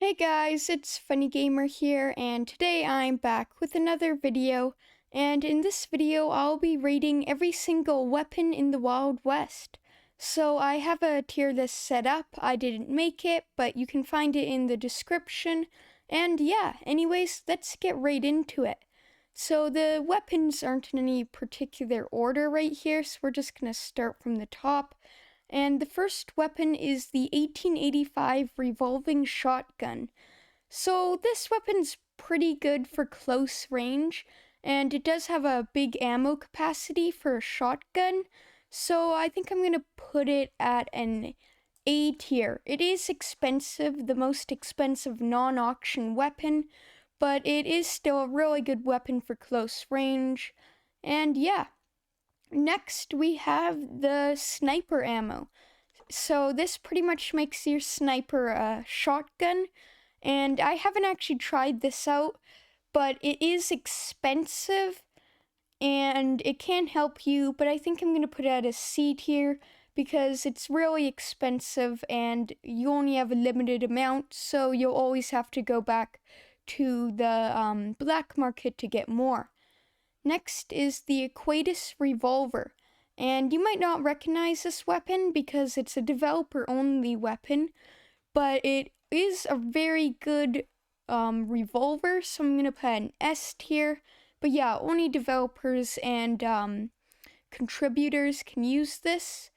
Hey guys, it's Funny Gamer here, and today I'm back with another video, and in this video I'll be rating every single weapon in the Wild West. So I have a tier list set up. I didn't make it, but you can find it in the description, and yeah, anyways, let's get right into it. So the weapons aren't in any particular order right here, so we're just gonna start from the top. And the first weapon is the 1885 Revolving Shotgun. So this weapon's pretty good for close range, and it does have a big ammo capacity for a shotgun, so I think I'm going to put it at an A tier. It is expensive, the most expensive non-auction weapon, but it is still a really good weapon for close range, and yeah. Next, we have the sniper ammo. So this pretty much makes your sniper a shotgun, and I haven't actually tried this out, but it is expensive, and it can help you, but I think I'm going to put it at a C tier, because it's really expensive, and you only have a limited amount, so you'll always have to go back to the black market to get more. Next is the Aquatus Revolver, and you might not recognize this weapon because it's a developer-only weapon, but it is a very good revolver, so I'm going to put an S tier. But yeah, only developers and contributors can use this.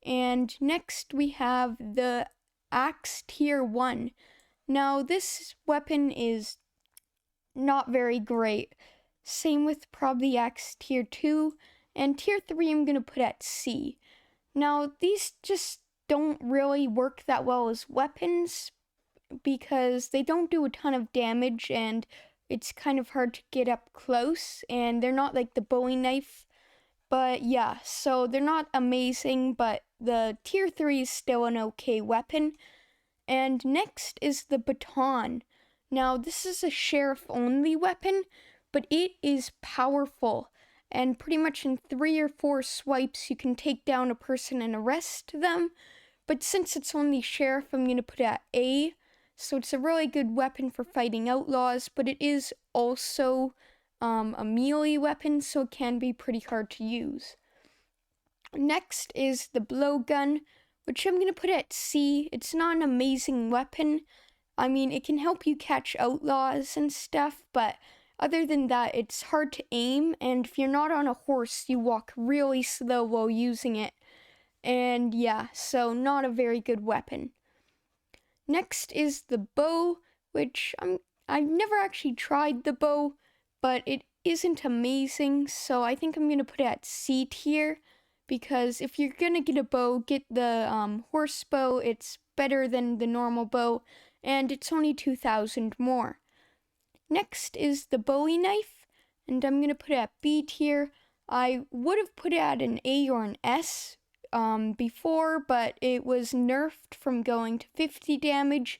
And next we have the Axe Tier 1. Now this weapon is not very great. Same with probably Axe Tier 2, and Tier 3 I'm going to put at C. Now, these just don't really work that well as weapons, because they don't do a ton of damage, and it's kind of hard to get up close, and they're not like the Bowie knife. But yeah, so they're not amazing, but the Tier 3 is still an okay weapon. And next is the Baton. Now, this is a sheriff-only weapon, but it is powerful, and pretty much in 3 or 4 swipes you can take down a person and arrest them. But since it's only sheriff, I'm going to put it at A. So it's a really good weapon for fighting outlaws, but it is also a melee weapon, so it can be pretty hard to use. Next is the blowgun, which I'm going to put at C. It's not an amazing weapon. I mean, it can help you catch outlaws and stuff, but other than that, it's hard to aim, and if you're not on a horse, you walk really slow while using it. And yeah, so not a very good weapon. Next is the bow, which I've never actually tried the bow, but it isn't amazing, so I think I'm going to put it at C tier, because if you're going to get a bow, get the Horsebow. It's better than the normal bow, and it's only 2,000 more. Next is the Bowie knife, and I'm going to put it at B tier. I would have put it at an A or an S before, but it was nerfed from going to 50 damage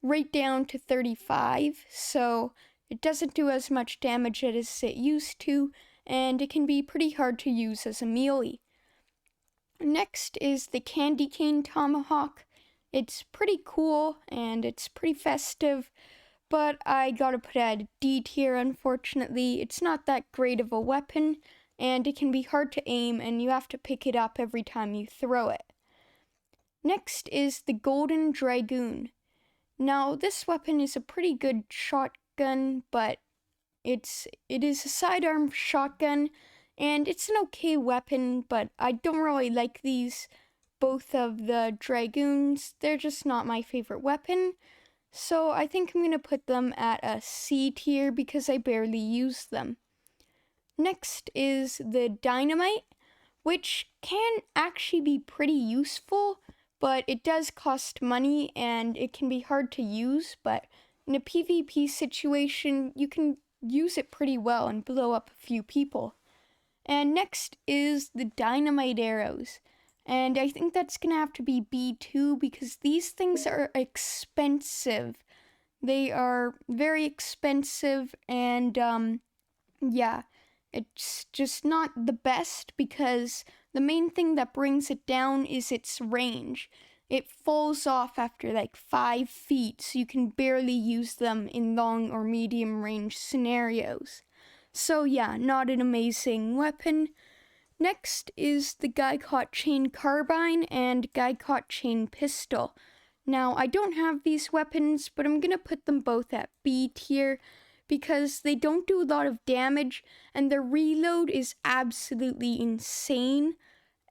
right down to 35, so it doesn't do as much damage as it used to, and it can be pretty hard to use as a melee. Next is the Candy Cane Tomahawk. It's pretty cool, and it's pretty festive, but I gotta put it at a D tier, unfortunately. It's not that great of a weapon, and it can be hard to aim, and you have to pick it up every time you throw it. Next is the Golden Dragoon. Now, this weapon is a pretty good shotgun, but it is a sidearm shotgun, and it's an okay weapon, but I don't really like both of the Dragoons. They're just not my favorite weapon. So I think I'm going to put them at a C tier because I barely use them. Next is the Dynamite, which can actually be pretty useful, but it does cost money and it can be hard to use, but in a PvP situation, you can use it pretty well and blow up a few people. And next is the Dynamite Arrows. And I think that's going to have to be B2 because these things are expensive. They are very expensive, and yeah, it's just not the best because the main thing that brings it down is its range. it falls off after like 5 feet, so you can barely use them in long or medium range scenarios. So yeah, not an amazing weapon. Next is the Guy-Caught Chain Carbine and Guy-Caught Chain Pistol. Now, I don't have these weapons, but I'm gonna put them both at B tier because they don't do a lot of damage and their reload is absolutely insane.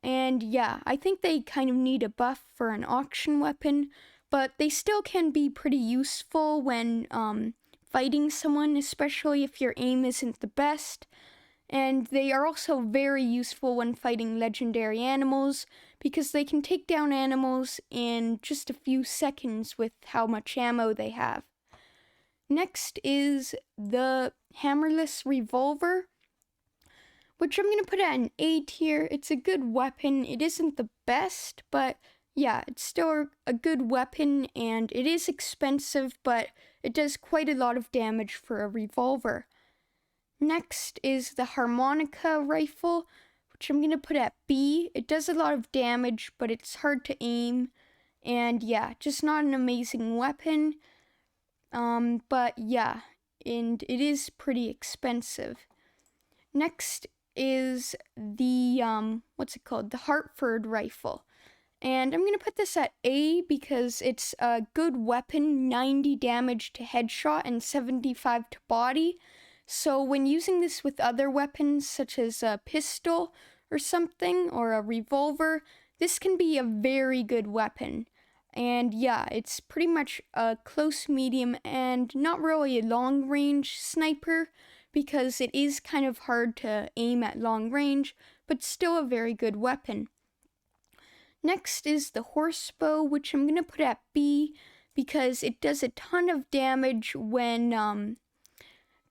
And yeah, I think they kind of need a buff for an auction weapon, but they still can be pretty useful when fighting someone, especially if your aim isn't the best. And they are also very useful when fighting legendary animals because they can take down animals in just a few seconds with how much ammo they have. Next is the hammerless revolver, which I'm going to put at an A tier. It's a good weapon. It isn't the best, but yeah, it's still a good weapon, and it is expensive, but it does quite a lot of damage for a revolver. Next is the harmonica rifle, which I'm going to put at B. It does a lot of damage, but it's hard to aim, and yeah, just not an amazing weapon. But yeah, and it is pretty expensive. Next is the, the Hartford Rifle. And I'm going to put this at A because it's a good weapon, 90 damage to headshot and 75 to body. So when using this with other weapons, such as a pistol or something, or a revolver, this can be a very good weapon. And yeah, it's pretty much a close medium and not really a long range sniper because it is kind of hard to aim at long range, but still a very good weapon. Next is the Horsebow, which I'm going to put at B because it does a ton of damage when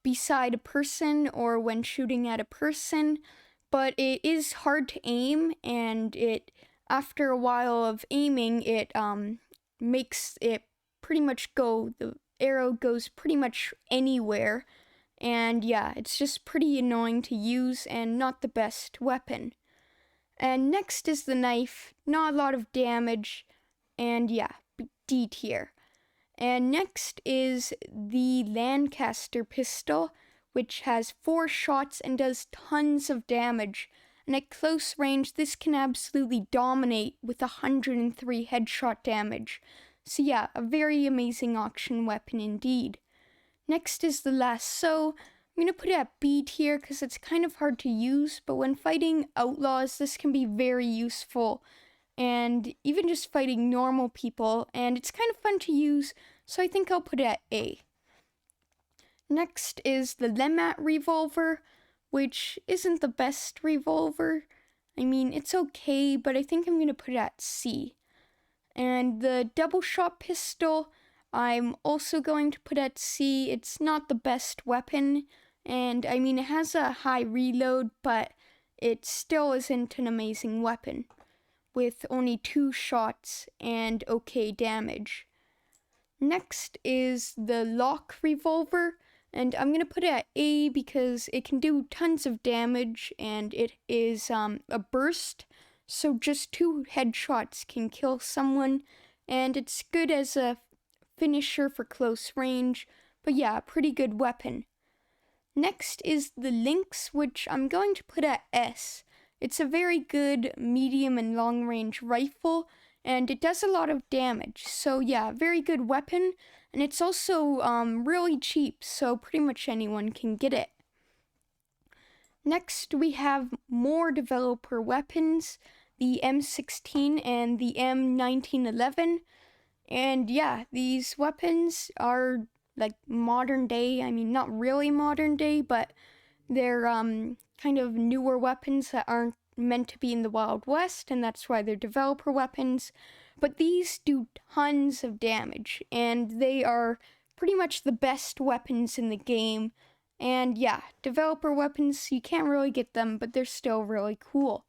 beside a person or when shooting at a person, but it is hard to aim, and after a while of aiming, it makes it pretty much the arrow goes pretty much anywhere, and yeah, it's just pretty annoying to use and not the best weapon. And next is the knife, not a lot of damage, and yeah, D tier. And next is the Lancaster pistol, which has 4 shots and does tons of damage. And at close range, this can absolutely dominate with 103 headshot damage. So yeah, a very amazing auction weapon indeed. Next is the lasso. I'm going to put it at B tier because it's kind of hard to use, but when fighting outlaws, this can be very useful. And even just fighting normal people, and it's kind of fun to use, so I think I'll put it at A. Next is the Lemat revolver, which isn't the best revolver. I mean, it's okay, but I think I'm going to put it at C. And the double shot pistol, I'm also going to put at C. It's not the best weapon, and I mean, it has a high reload, but it still isn't an amazing weapon, with only 2 shots and okay damage. Next is the Lock revolver, and I'm going to put it at A because it can do tons of damage, and it is a burst, so just 2 headshots can kill someone, and it's good as a finisher for close range, but yeah, pretty good weapon. Next is the Lynx, which I'm going to put at S. It's a very good medium and long range rifle, and it does a lot of damage. So yeah, very good weapon, and it's also really cheap, so pretty much anyone can get it. Next, we have more developer weapons, the M16 and the M1911. And yeah, these weapons are like modern day. I mean, not really modern day, but they're kind of newer weapons that aren't meant to be in the Wild West, and that's why they're developer weapons. But these do tons of damage, and they are pretty much the best weapons in the game. And yeah, developer weapons, you can't really get them, but they're still really cool.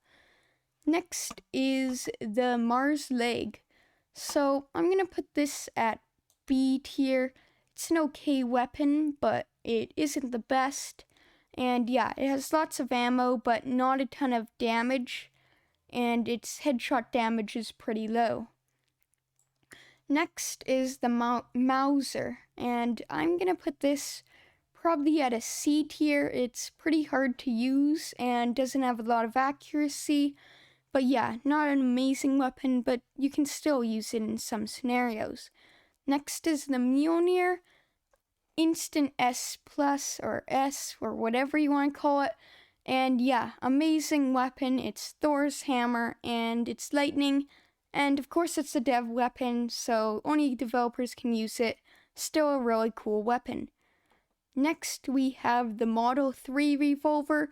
Next is the Mars Leg. So I'm going to put this at B tier. It's an okay weapon, but it isn't the best. And yeah, it has lots of ammo, but not a ton of damage. And its headshot damage is pretty low. Next is the Mauser, and I'm gonna put this probably at a C tier. It's pretty hard to use and doesn't have a lot of accuracy, but yeah, not an amazing weapon, but you can still use it in some scenarios. Next is the Mjolnir, instant S plus or S or whatever you want to call it. And yeah, amazing weapon. It's Thor's hammer and it's lightning. And of course it's a dev weapon, so only developers can use it. Still a really cool weapon. Next we have the Model 3 revolver,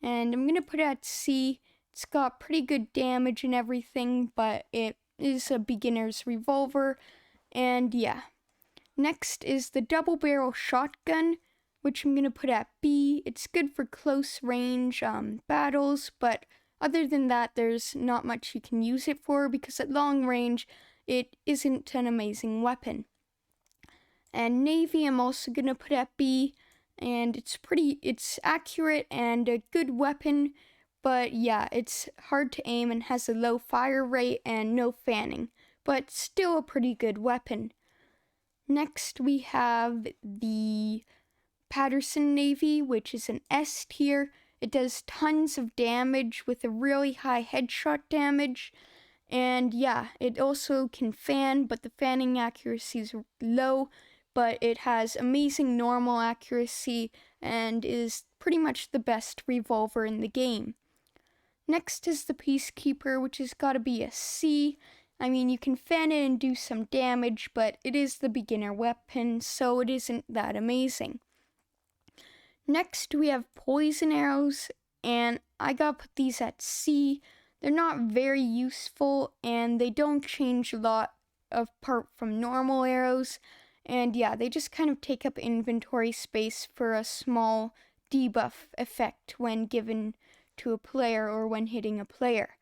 and I'm going to put it at C. It's got pretty good damage and everything, but it is a beginner's revolver. And yeah. Next is the double barrel shotgun, which I'm going to put at B. It's good for close range battles, but other than that, there's not much you can use it for because at long range, it isn't an amazing weapon. And Navy, I'm also going to put at B, and it's accurate and a good weapon, but yeah, it's hard to aim and has a low fire rate and no fanning, but still a pretty good weapon. Next, we have the Patterson Navy, which is an S tier. It does tons of damage with a really high headshot damage. And yeah, it also can fan, but the fanning accuracy is low, but it has amazing normal accuracy and is pretty much the best revolver in the game. Next is the Peacekeeper, which has got to be a C. I mean, you can fan it and do some damage, but it is the beginner weapon, so it isn't that amazing. Next, we have poison arrows, and I gotta put these at C. They're not very useful, and they don't change a lot apart from normal arrows. And yeah, they just kind of take up inventory space for a small debuff effect when given to a player or when hitting a player.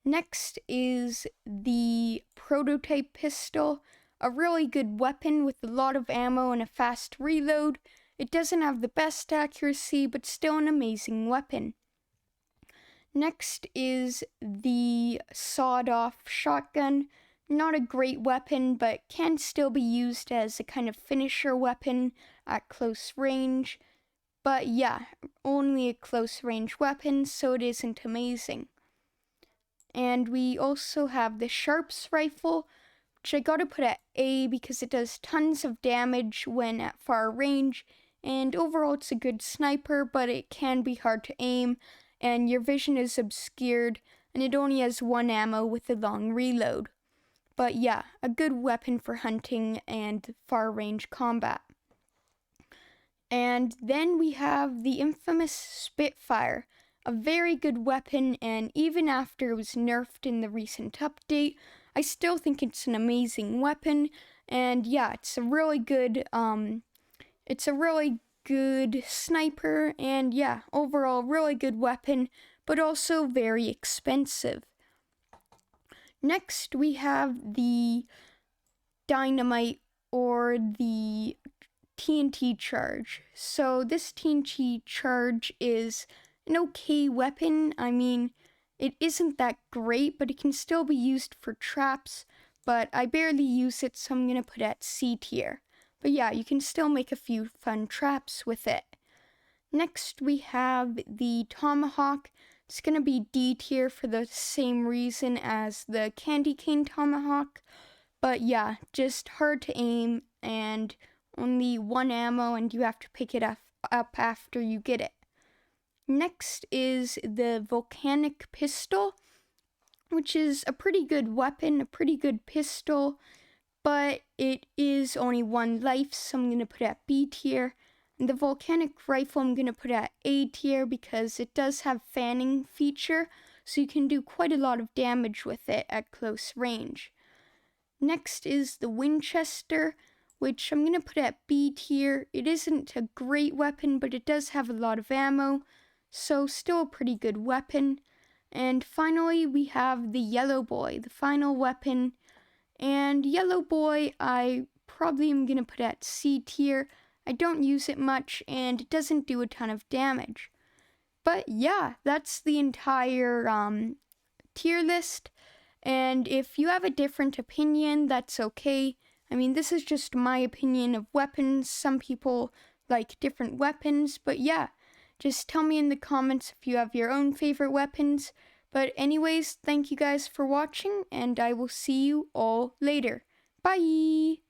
Next is the prototype pistol, a really good weapon with a lot of ammo and a fast reload. It doesn't have the best accuracy, but still an amazing weapon. Next is the sawed-off shotgun. Not a great weapon, but can still be used as a kind of finisher weapon at close range. But yeah, only a close range weapon, so it isn't amazing. And we also have the Sharps rifle, which I gotta put at A because it does tons of damage when at far range, and overall it's a good sniper, but it can be hard to aim, and your vision is obscured, and it only has one ammo with a long reload. But yeah, a good weapon for hunting and far range combat. And then we have the infamous Spitfire, a very good weapon, and even after it was nerfed in the recent update, I still think it's an amazing weapon. And yeah, it's a really good sniper, and yeah, overall really good weapon, but also very expensive. Next, we have the dynamite or the TNT charge. So this TNT charge is an okay weapon. I mean, it isn't that great, but it can still be used for traps, but I barely use it, so I'm going to put it at C tier. But yeah, you can still make a few fun traps with it. Next, we have the Tomahawk. It's going to be D tier for the same reason as the Candy Cane Tomahawk. But yeah, just hard to aim and only one ammo, and you have to pick it up after you get it. Next is the Volcanic pistol, which is a pretty good weapon, a pretty good pistol, but it is only one life, so I'm going to put it at B tier. And the Volcanic rifle I'm going to put at A tier because it does have fanning feature, so you can do quite a lot of damage with it at close range. Next is the Winchester, which I'm going to put at B tier. It isn't a great weapon, but it does have a lot of ammo, so still a pretty good weapon. And finally, we have the Yellow Boy, the final weapon. And Yellow Boy, I probably am going to put at C tier. I don't use it much, and it doesn't do a ton of damage. But yeah, that's the entire tier list. And if you have a different opinion, that's okay. I mean, this is just my opinion of weapons. Some people like different weapons, but yeah, just tell me in the comments if you have your own favorite weapons. But anyways, thank you guys for watching, and I will see you all later. Bye!